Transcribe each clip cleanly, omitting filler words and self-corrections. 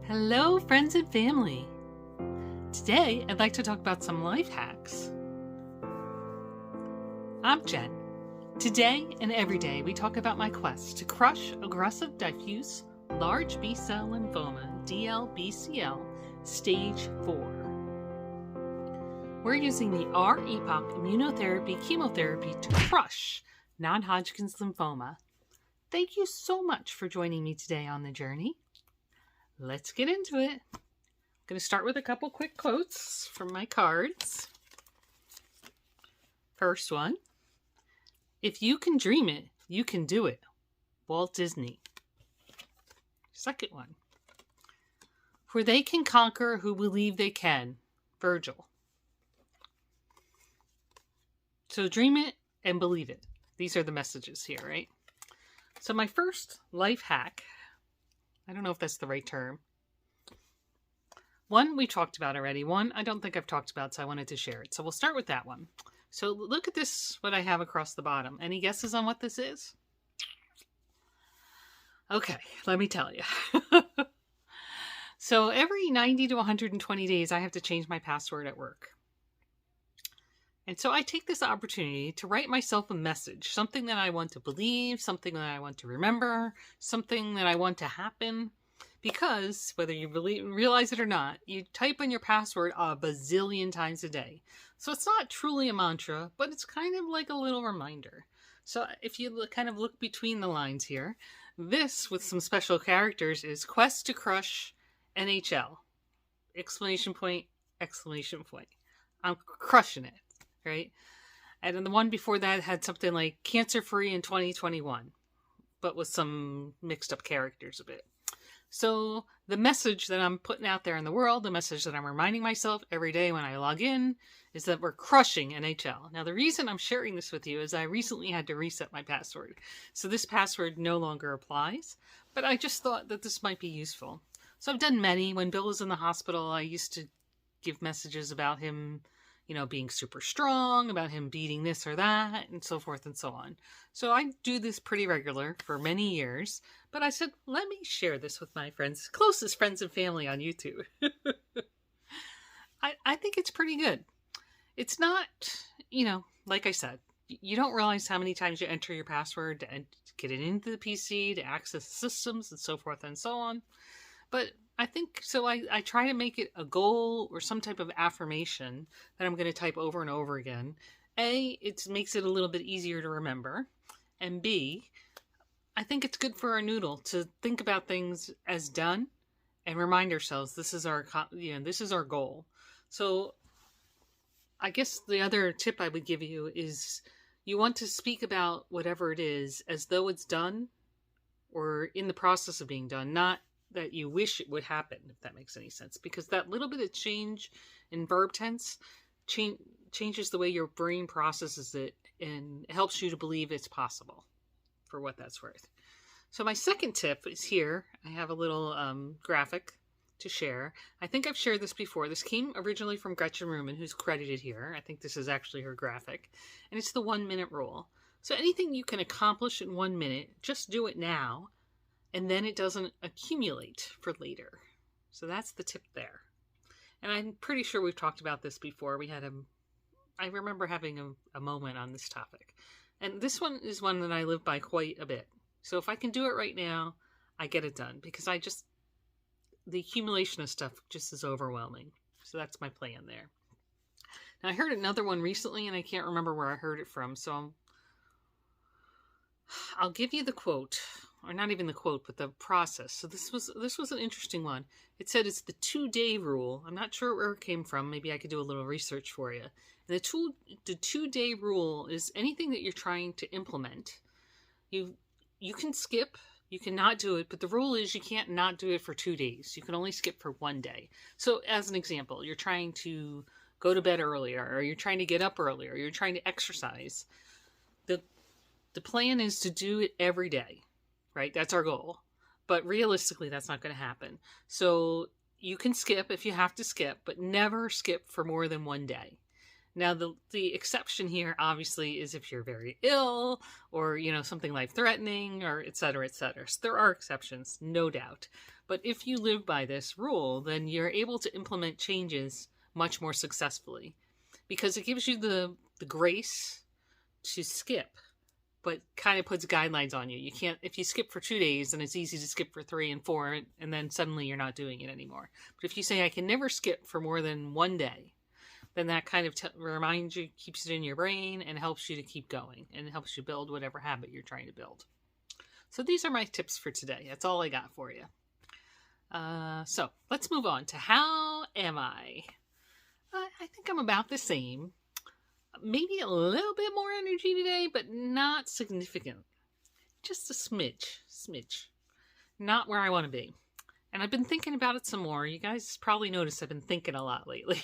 Hello, friends and family. Today, I'd like to talk about some life hacks. I'm Jen. Today and every day, we talk about my quest to crush aggressive diffuse large B-cell lymphoma, DLBCL, stage 4. We're using the R-EPOCH immunotherapy chemotherapy to crush Non-Hodgkin's lymphoma. Thank you so much for joining me today on the journey. Let's get into it. I'm going to start with a couple quick quotes from my cards. First one, if you can dream it, you can do it. Walt Disney. Second one, for they can conquer who believe they can. Virgil. So dream it and believe it. These are the messages here, right? So my first life hack, I don't know if that's the right term. One we talked about already. One I don't think I've talked about, so I wanted to share it. So we'll start with that one. So look at this, what I have across the bottom. Any guesses on what this is? Okay, let me tell you. So every 90 to 120 days, I have to change my password at work. And so I take this opportunity to write myself a message, something that I want to believe, something that I want to remember, something that I want to happen. Because whether you realize it or not, you type in your password a bazillion times a day. So it's not truly a mantra, but it's kind of like a little reminder. So if you kind of look between the lines here, this with some special characters is Quest to Crush NHL. Exclamation point, exclamation point. I'm crushing it. Right? And then the one before that had something like cancer-free in 2021, but with some mixed up characters a bit. So the message that I'm putting out there in the world, the message that I'm reminding myself every day when I log in, is that we're crushing NHL. Now, the reason I'm sharing this with you is I recently had to reset my password. So this password no longer applies, but I just thought that this might be useful. So I've done many. When Bill was in the hospital, I used to give messages about him, being super strong, about him beating this or that, and so forth and so on. So I do this pretty regular for many years, but I said, let me share this with my friends, closest friends and family on YouTube. I think it's pretty good. It's not, like I said, you don't realize how many times you enter your password to get it into the PC, to access the systems, and so forth and so on. But I think, so I try to make it a goal or some type of affirmation that I'm going to type over and over again. A, it makes it a little bit easier to remember. And B, I think it's good for our noodle to think about things as done and remind ourselves this is our goal. So I guess the other tip I would give you is you want to speak about whatever it is as though it's done or in the process of being done, not that you wish it would happen, if that makes any sense. Because that little bit of change in verb tense changes the way your brain processes it and helps you to believe it's possible, for what that's worth. So my second tip is here. I have a little graphic to share. I think I've shared this before. This came originally from Gretchen Ruman, who's credited here. I think this is actually her graphic. And it's the 1 minute rule. So anything you can accomplish in 1 minute, just do it now. And then it doesn't accumulate for later. So that's the tip there. And I'm pretty sure we've talked about this before. I remember having a moment on this topic. And this one is one that I live by quite a bit. So if I can do it right now, I get it done. Because the accumulation of stuff just is overwhelming. So that's my plan there. Now I heard another one recently and I can't remember where I heard it from. So I'll give you the quote. Or not even the quote, but the process. So this was an interesting one. It said it's the 2-day rule. I'm not sure where it came from. Maybe I could do a little research for you. And the 2-day rule is anything that you're trying to implement. You can skip, you cannot do it, but the rule is you can't not do it for 2 days. You can only skip for 1 day. So as an example, you're trying to go to bed earlier, or you're trying to get up earlier, or you're trying to exercise. The plan is to do it every day. Right? That's our goal. But realistically, that's not going to happen. So you can skip if you have to skip, but never skip for more than 1 day. Now, the exception here, obviously, is if you're very ill or, something life-threatening or et cetera, et cetera. So there are exceptions, no doubt. But if you live by this rule, then you're able to implement changes much more successfully because it gives you the grace to skip, but kind of puts guidelines on you. You can't, if you skip for 2 days, then it's easy to skip for 3 and 4, and then suddenly you're not doing it anymore. But if you say, I can never skip for more than 1 day, then that kind of reminds you, keeps it in your brain, and helps you to keep going, and helps you build whatever habit you're trying to build. So these are my tips for today. That's all I got for you. So let's move on to how am I? I think I'm about the same. Maybe a little bit more energy today, but not significant. Just a smidge. Not where I want to be. And I've been thinking about it some more. You guys probably noticed I've been thinking a lot lately.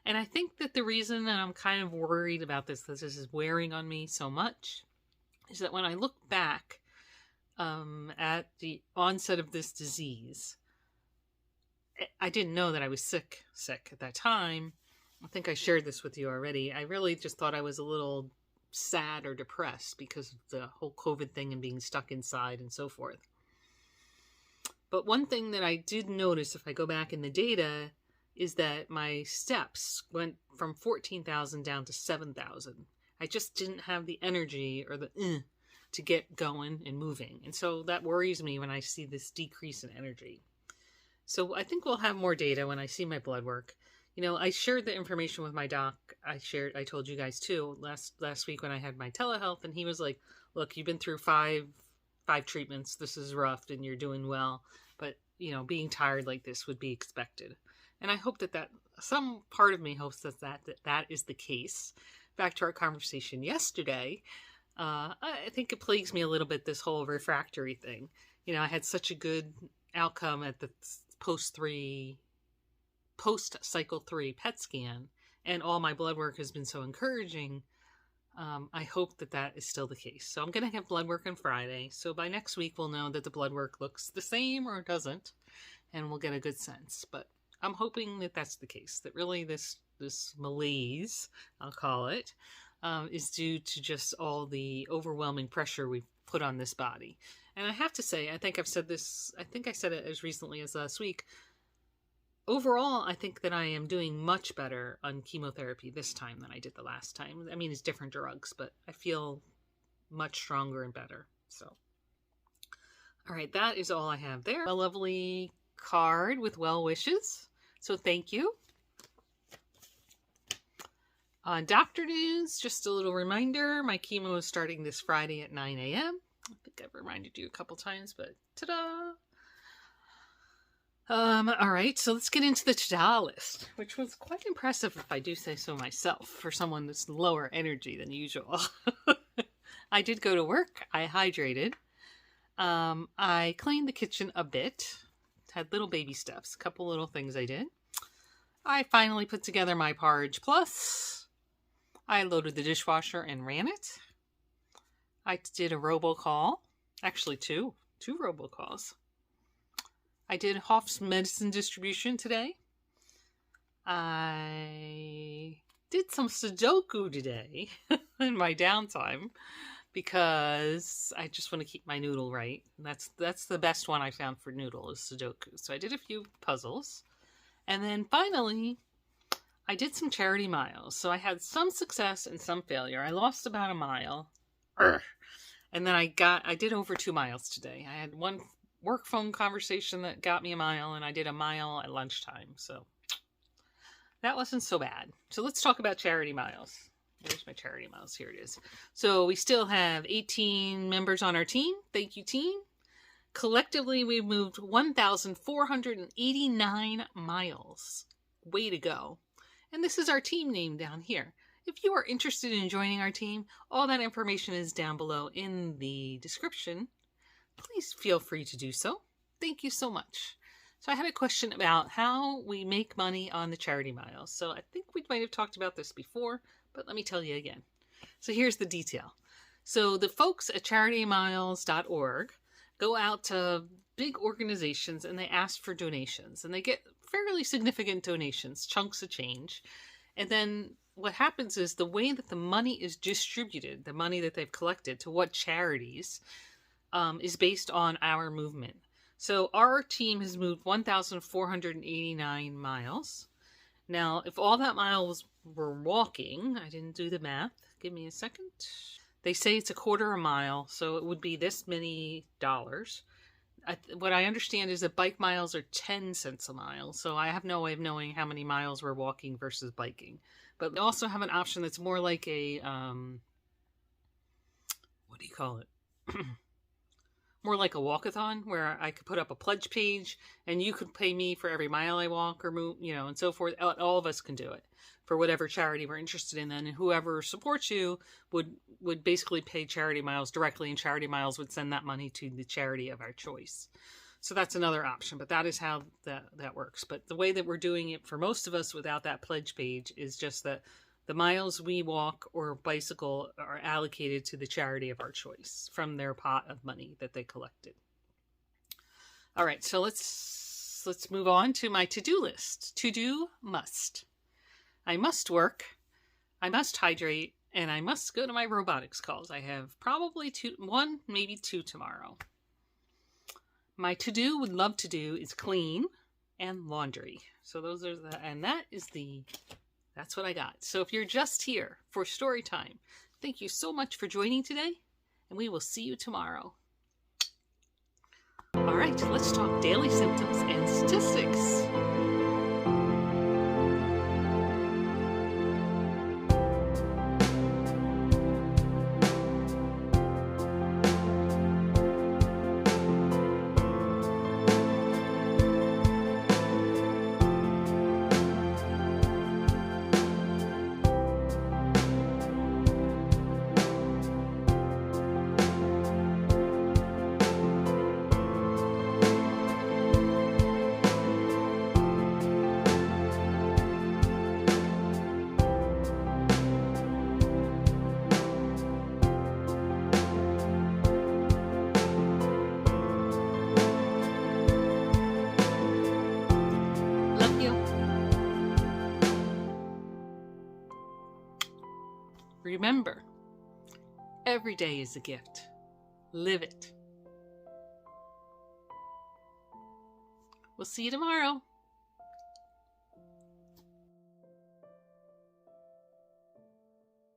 And I think that the reason that I'm kind of worried about this is wearing on me so much, is that when I look back at the onset of this disease, I didn't know that I was sick at that time. I think I shared this with you already. I really just thought I was a little sad or depressed because of the whole COVID thing and being stuck inside and so forth. But one thing that I did notice, if I go back in the data, is that my steps went from 14,000 down to 7,000. I just didn't have the energy or the to get going and moving. And so that worries me when I see this decrease in energy. So I think we'll have more data when I see my blood work. I shared the information with my doc. I told you guys too last week when I had my telehealth, and he was like, look, you've been through five treatments. This is rough and you're doing well, but being tired like this would be expected. And I hope that some part of me hopes that is the case. Back to our conversation yesterday, I think it plagues me a little bit, this whole refractory thing. I had such a good outcome at the post-cycle 3 PET scan, and all my blood work has been so encouraging. I hope that is still the case. So I'm going to have blood work on Friday. So by next week, we'll know that the blood work looks the same or doesn't, and we'll get a good sense. But I'm hoping that that's the case, that really this malaise, I'll call it, is due to just all the overwhelming pressure we've put on this body. And I have to say, I think I said it as recently as last week. Overall, I think that I am doing much better on chemotherapy this time than I did the last time. I mean, it's different drugs, but I feel much stronger and better. So, all right, that is all I have there. A lovely card with well wishes. So thank you. Doctor news, just a little reminder. My chemo is starting this Friday at 9 a.m. I think I've reminded you a couple times, but ta-da! All right, so let's get into the ta-da list, which was quite impressive, if I do say so myself, for someone that's lower energy than usual. I did go to work. I hydrated. I cleaned the kitchen a bit. Had little baby steps, a couple little things I did. I finally put together my Porridge Plus. I loaded the dishwasher and ran it. I did a robocall. Actually, two robocalls. I did Hoff's medicine distribution today. I did some Sudoku today in my downtime because I just want to keep my noodle right. That's the best one I found for noodle is Sudoku. So I did a few puzzles. And then finally, I did some charity miles. So I had some success and some failure. I lost about a mile. And then I did over 2 miles today. I had one work phone conversation that got me a mile, and I did a mile at lunchtime. So that wasn't so bad. So let's talk about charity miles. Where's my charity miles? Here it is. So we still have 18 members on our team. Thank you, team. Collectively, we've moved 1,489 miles. Way to go. And this is our team name down here. If you are interested in joining our team, all that information is down below in the description. Please feel free to do so. Thank you so much. So I had a question about how we make money on the charity miles. So I think we might have talked about this before, but let me tell you again. So here's the detail. So the folks at charitymiles.org go out to big organizations and they ask for donations, and they get fairly significant donations, chunks of change. And then what happens is the way that the money is distributed, the money that they've collected to what charities, is based on our movement. So our team has moved 1,489 miles. Now, if all that miles were walking, I didn't do the math. Give me a second. They say it's a quarter a mile, so it would be this many dollars. What I understand is that bike miles are 10 cents a mile, so I have no way of knowing how many miles we're walking versus biking. But we also have an option that's more like a, what do you call it? More like a walkathon, where I could put up a pledge page and you could pay me for every mile I walk or move, and so forth. All of us can do it for whatever charity we're interested in. Then whoever supports you would basically pay charity miles directly, and charity miles would send that money to the charity of our choice. So that's another option, but that is how that works. But the way that we're doing it for most of us without that pledge page is just that the miles we walk or bicycle are allocated to the charity of our choice from their pot of money that they collected. All right, so let's move on to my to-do list. To-do must. I must work, I must hydrate, and I must go to my robotics calls. I have probably one, maybe two tomorrow. My to-do would love to do is clean and laundry. So those are that's what I got. So if you're just here for story time, thank you so much for joining today, and we will see you tomorrow. All right, let's talk daily symptoms and statistics. Remember, every day is a gift. Live it. We'll see you tomorrow.